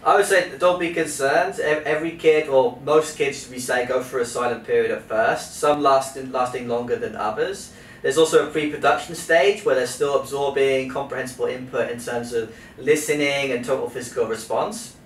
I would say don't be concerned. Every kid, or most kids, we say, go through a silent period at first. Some lasting longer than others. There's also a pre-production stage where they're still absorbing comprehensible input in terms of listening and total physical response.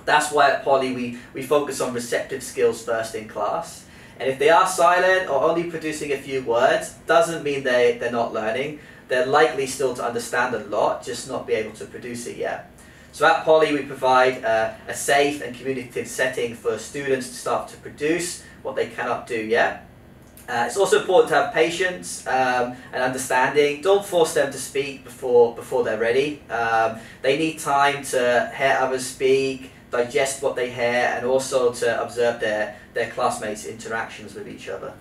That's why at Poly we focus on receptive skills first in class. And if they are silent or only producing a few words, doesn't mean they're not learning. They're likely still to understand a lot, just not be able to produce it yet. So at Poly we provide a safe and communicative setting for students to start to produce what they cannot do yet. It's also important to have patience and understanding. Don't force them to speak before they're ready. They need time to hear others speak, digest what they hear, and also to observe their classmates' interactions with each other.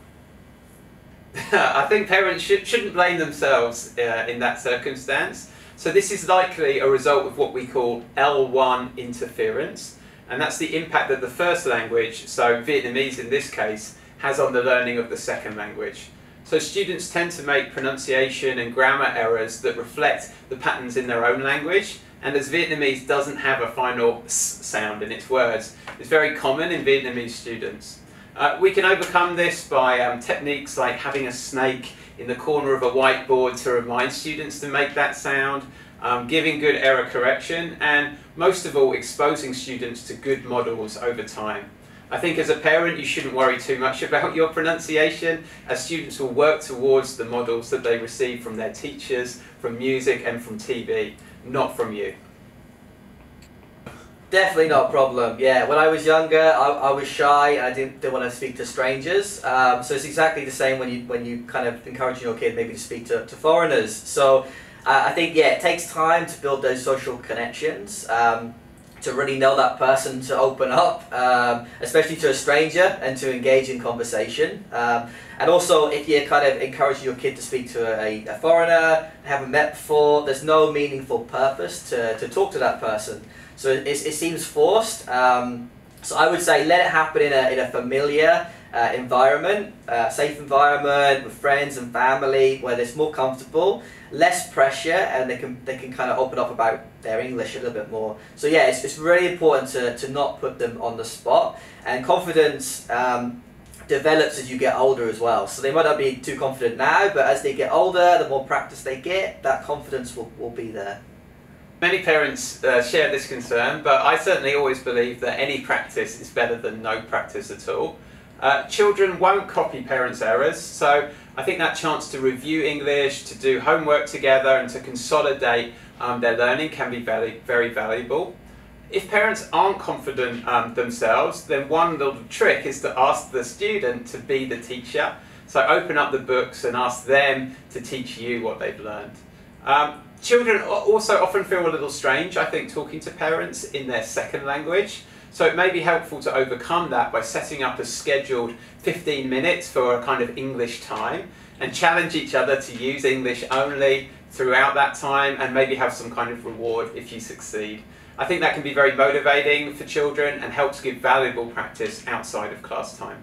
I think parents shouldn't blame themselves in that circumstance. So this is likely a result of what we call L1 interference, and that's the impact that the first language, so Vietnamese in this case, has on the learning of the second language. So students tend to make pronunciation and grammar errors that reflect the patterns in their own language, and as Vietnamese doesn't have a final S sound in its words, it's very common in Vietnamese students. We can overcome this by techniques like having a snake in the corner of a whiteboard to remind students to make that sound, giving good error correction, and most of all exposing students to good models over time. I think as a parent you shouldn't worry too much about your pronunciation, as students will work towards the models that they receive from their teachers, from music and from TV, not from you. Definitely not a problem. Yeah, when I was younger, I was shy and I didn't want to speak to strangers. So it's exactly the same when you kind of encourage your kid maybe to speak to foreigners. So I think, yeah, it takes time to build those social connections, to really know that person, to open up, especially to a stranger, and to engage in conversation. And also, if you kind of encourage your kid to speak to a foreigner they haven't met before, there's no meaningful purpose to talk to that person. So it seems forced. So I would say let it happen in a familiar environment, safe environment with friends and family, where it's more comfortable, less pressure, and they can kind of open up about their English a little bit more. So yeah, it's really important to not put them on the spot, and confidence develops as you get older as well. So they might not be too confident now, but as they get older, the more practice they get, that confidence will be there. Many parents share this concern, but I certainly always believe that any practice is better than no practice at all. Children won't copy parents' errors, so I think that chance to review English, to do homework together and to consolidate their learning can be very valuable. If parents aren't confident themselves, then one little trick is to ask the student to be the teacher. So open up the books and ask them to teach you what they've learned. Children also often feel a little strange, I think, talking to parents in their second language. So it may be helpful to overcome that by setting up a scheduled 15 minutes for a kind of English time, and challenge each other to use English only throughout that time, and maybe have some kind of reward if you succeed. I think that can be very motivating for children and helps give valuable practice outside of class time.